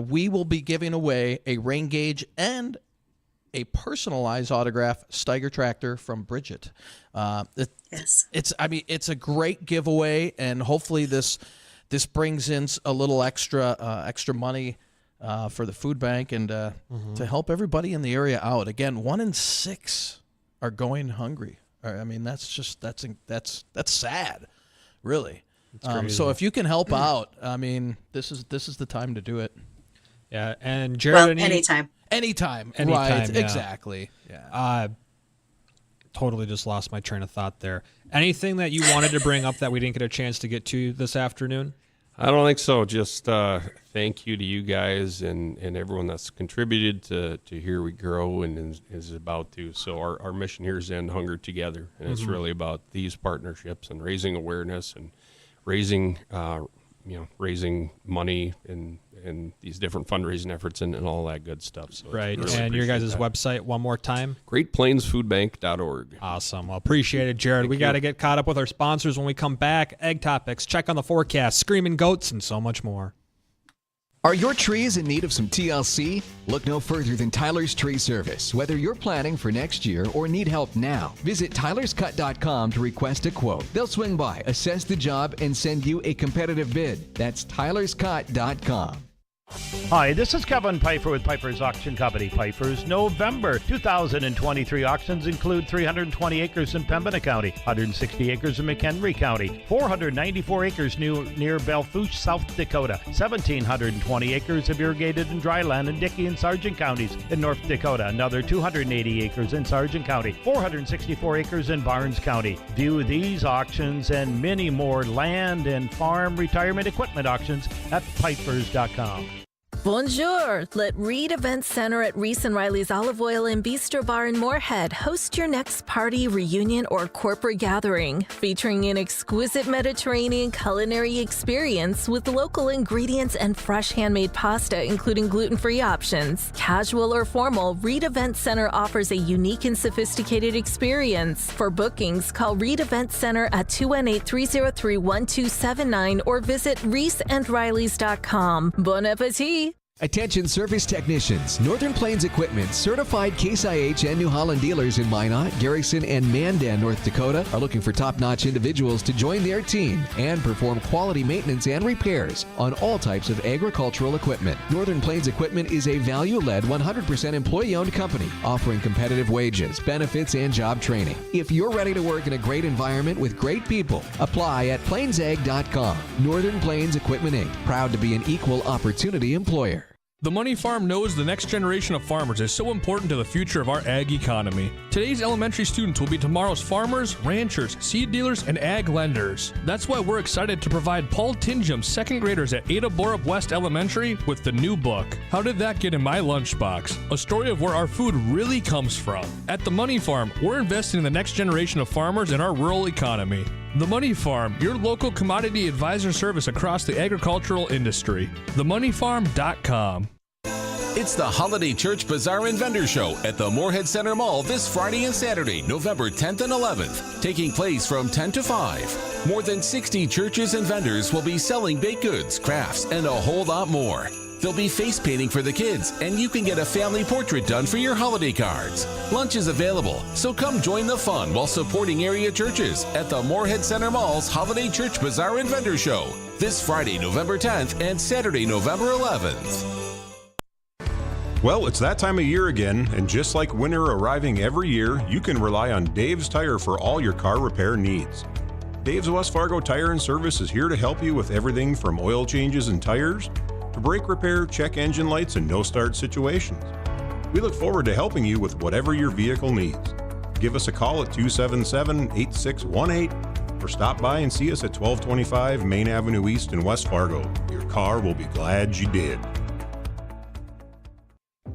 we will be giving away a rain gauge and a personalized autograph Steiger tractor from Bridgette. Yes. It's a great giveaway, and hopefully this brings in a little extra money for the food bank and to help everybody in the area out. Again, 1 in 6 are going hungry. That's sad, really. So if you can help out, this is the time to do it. Yeah, and Jared, anytime. Anytime, right? Yeah. Exactly. Yeah. totally just lost my train of thought there. Anything that you wanted to bring up that we didn't get a chance to get to this afternoon? I don't think so. Just thank you to you guys and everyone that's contributed to Here We Grow and is about to. So our mission here is to end hunger together, and it's really about these partnerships and raising awareness and raising money and these different fundraising efforts and all that good stuff. So right. Really and your guys' website one more time? GreatPlainsFoodBank.org. Awesome. Well, appreciate it, Jared. We got to get caught up with our sponsors when we come back. Egg topics, check on the forecast, screaming goats, and so much more. Are your trees in need of some TLC? Look no further than Tyler's Tree Service. Whether you're planning for next year or need help now, visit tylerscut.com to request a quote. They'll swing by, assess the job, and send you a competitive bid. That's tylerscut.com. Hi, this is Kevin Pfeiffer with Piper's Auction Company. Piper's November 2023 auctions include 320 acres in Pembina County, 160 acres in McHenry County, 494 acres near Belfouche, South Dakota, 1,720 acres of irrigated and dry land in Dickey and Sargent counties in North Dakota, another 280 acres in Sargent County, 464 acres in Barnes County. View these auctions and many more land and farm retirement equipment auctions at pipers.com. Bonjour! Let Reed Event Center at Reese & Riley's Olive Oil and Bistro Bar in Moorhead host your next party, reunion, or corporate gathering, featuring an exquisite Mediterranean culinary experience with local ingredients and fresh handmade pasta, including gluten-free options. Casual or formal, Reed Event Center offers a unique and sophisticated experience. For bookings, call Reed Event Center at 218-303-1279 or visit reeseandrileys.com. Bon appetit! Attention service technicians. Northern Plains Equipment, certified Case IH and New Holland dealers in Minot, Garrison, and Mandan, North Dakota are looking for top-notch individuals to join their team and perform quality maintenance and repairs on all types of agricultural equipment. Northern Plains Equipment is a value-led, 100% employee-owned company offering competitive wages, benefits, and job training. If you're ready to work in a great environment with great people, apply at plainsag.com. Northern Plains Equipment Inc., proud to be an equal opportunity employer. The Money Farm knows the next generation of farmers is so important to the future of our ag economy. Today's elementary students will be tomorrow's farmers, ranchers, seed dealers, and ag lenders. That's why we're excited to provide Paul Tinjum second graders at Ada Borup West Elementary with the new book, How Did That Get in My Lunchbox? A story of where our food really comes from. At the Money Farm, we're investing in the next generation of farmers in our rural economy. The Money Farm, your local commodity advisor service across the agricultural industry. TheMoneyFarm.com. It's the Holiday Church Bazaar and Vendor Show at the Moorhead Center Mall this Friday and Saturday, November 10th and 11th, taking place from 10 to 5. More than 60 churches and vendors will be selling baked goods, crafts, and a whole lot more. There'll be face painting for the kids, and you can get a family portrait done for your holiday cards. Lunch is available, so come join the fun while supporting area churches at the Moorhead Center Mall's Holiday Church Bazaar and Vendor Show this Friday, November 10th and Saturday, November 11th. Well, it's that time of year again, and just like winter arriving every year, you can rely on Dave's Tire for all your car repair needs. Dave's West Fargo Tire and Service is here to help you with everything from oil changes and tires to brake repair, check engine lights, and no-start situations. We look forward to helping you with whatever your vehicle needs. Give us a call at 277-8618 or stop by and see us at 1225 Main Avenue East in West Fargo. Your car will be glad you did.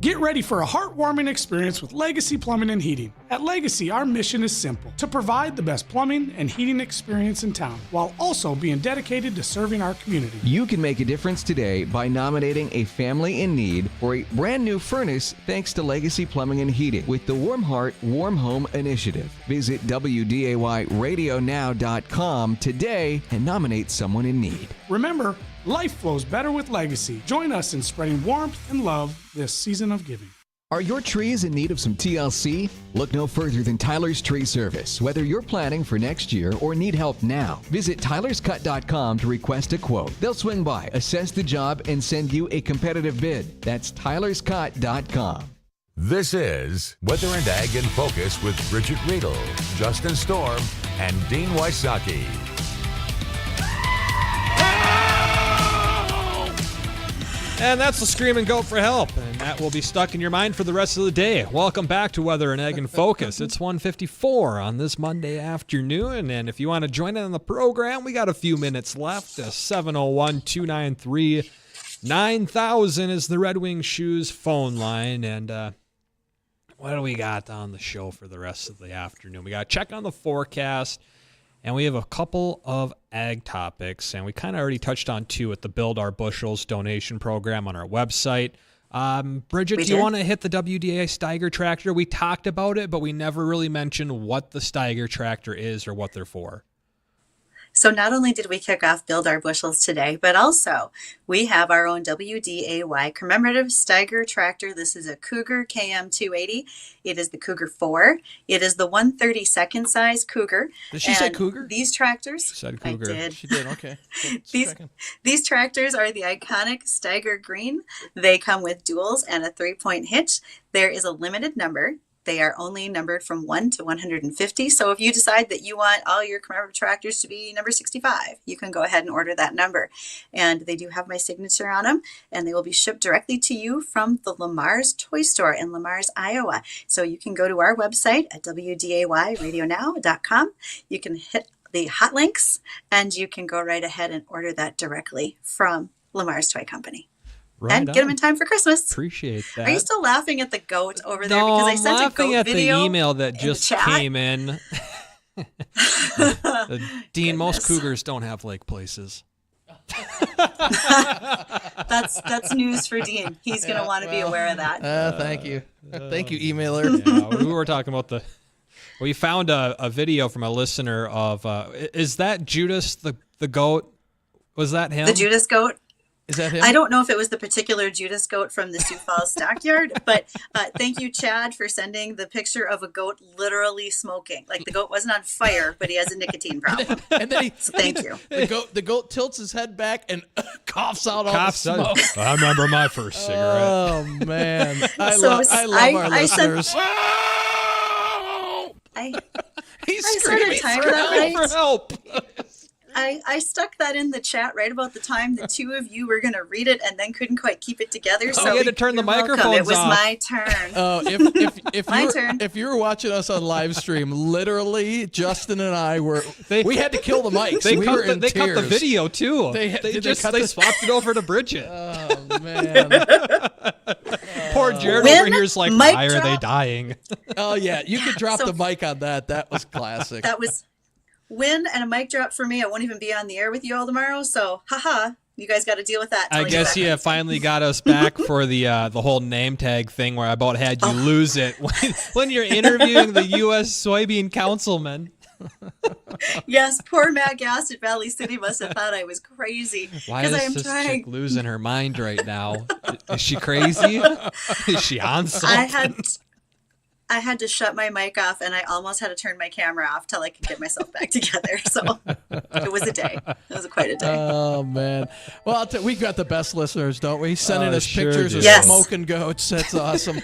Get ready for a heartwarming experience with Legacy Plumbing and Heating. At Legacy, our mission is simple: to provide the best plumbing and heating experience in town, while also being dedicated to serving our community. You can make a difference today by nominating a family in need for a brand new furnace thanks to Legacy Plumbing and Heating with the Warm Heart, Warm Home Initiative. Visit WDAYradionow.com today and nominate someone in need. Remember, life flows better with Legacy. Join us in spreading warmth and love this season of giving. Are your trees in need of some TLC? Look no further than Tyler's Tree Service. Whether you're planning for next year or need help now, visit tylerscut.com to request a quote. They'll swing by, assess the job, and send you a competitive bid. That's tylerscut.com. This is Weather and Ag in Focus with Bridgette Readel, Justin Storm, and Dean Wysocki. And that's the Screaming Goat for Help, and that will be stuck in your mind for the rest of the day. Welcome back to Weather and Egg in Focus. It's 1:54 on this Monday afternoon, and if you want to join in on the program, we got a few minutes left. 701-293-9000 is the Red Wing Shoes phone line, and what do we got on the show for the rest of the afternoon? We got to check on the forecast. And we have a couple of ag topics, and we kind of already touched on two at the Build Our Bushels donation program on our website. Bridgette, do you want to hit the WDAY Steiger tractor? We talked about it, but we never really mentioned what the Steiger tractor is or what they're for. So not only did we kick off Build Our Bushels today, but also we have our own WDAY commemorative Steiger tractor. This is a Cougar KM280. It is the Cougar 4. It is the 1/32nd size Cougar. Did she say Cougar? These tractors. She said Cougar. I did. She did, okay. These tractors are the iconic Steiger Green. They come with duals and a 3-point hitch. There is a limited number. They are only numbered from 1 to 150. So if you decide that you want all your commemorative tractors to be number 65, you can go ahead and order that number. And they do have my signature on them, and they will be shipped directly to you from the Lamar's Toy Store in Lamar's, Iowa. So you can go to our website at WDAYradionow.com. You can hit the hot links, and you can go right ahead and order that directly from Lamar's Toy Company. Right and get them in time for Christmas. Appreciate that. Are you still laughing at the goat over there? No, Because I I'm sent laughing a goat at video the email that just came in. Dean, most cougars don't have lake places. That's news for Dean. He's going to want to be aware of that. Thank you. Thank you, emailer. Yeah, we were talking about we found a video from a listener of, is that Judas the goat? Was that him? The Judas goat? Is that him? I don't know if it was the particular Judas goat from the Sioux Falls stockyard, but thank you, Chad, for sending the picture of a goat literally smoking. Like the goat wasn't on fire, but he has a nicotine problem. And then thank you. The goat tilts his head back and coughs out all the smoke. I remember my first cigarette. Oh, man. I love our listeners. He's screaming for help. I stuck that in the chat right about the time the two of you were going to read it and then couldn't quite keep it together. So you had to turn the microphones It was off. my turn. If you were watching us on live stream, literally Justin and I we had to kill the mics. They cut tears. the video too. They swapped it over to Bridgette. Oh man. Poor Jared over here is like, why are they dying? Oh yeah, you could drop the mic on that. That was classic. That was win and a mic drop for me. I won't even be on the air with you all tomorrow. So, haha, you guys got to deal with that. I guess you finally got us back for the whole name tag thing where I about had you lose it when you're interviewing the U.S. soybean councilman. Yes, poor Matt Gass at Valley City must have thought I was crazy. Why is this chick losing her mind right now? Is she crazy? Is she on something? I had to shut my mic off, and I almost had to turn my camera off till I could get myself back together. So it was a day. It was quite a day. Oh, man. Well, we got the best listeners, don't we? Sending us pictures of smoking goats. That's awesome.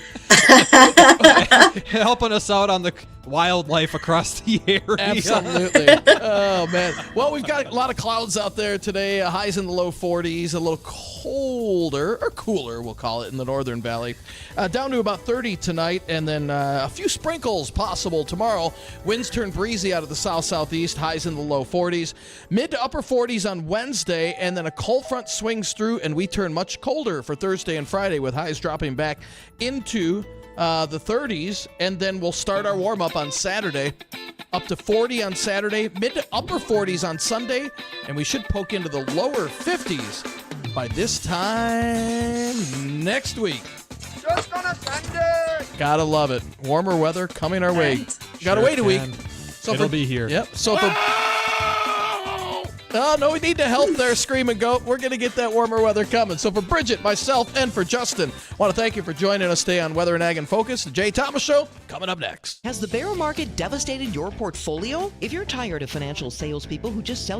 Helping us out on the wildlife across the area. Absolutely. Oh, man. Well, we've got a lot of clouds out there today. Highs in the low 40s, a little colder, or cooler, we'll call it, in the Northern Valley. Down to about 30 tonight, and then a few sprinkles possible tomorrow. Winds turn breezy out of the south-southeast, highs in the low 40s. Mid to upper 40s on Wednesday, and then a cold front swings through, and we turn much colder for Thursday and Friday, with highs dropping back into the 30s, and then we'll start our warm-up on Saturday. Up to 40 on Saturday, mid to upper 40s on Sunday, and we should poke into the lower 50s by this time next week. Just on a Sunday. Gotta love it. Warmer weather coming our way. Gotta wait a week. So It'll be here. Yep. So for oh, no, we need to help there, Screaming Goat. We're going to get that warmer weather coming. So for Bridgette, myself, and for Justin, I want to thank you for joining us today on Weather and Ag in Focus. The Jay Thomas Show coming up next. Has the bear market devastated your portfolio? If you're tired of financial salespeople who just sell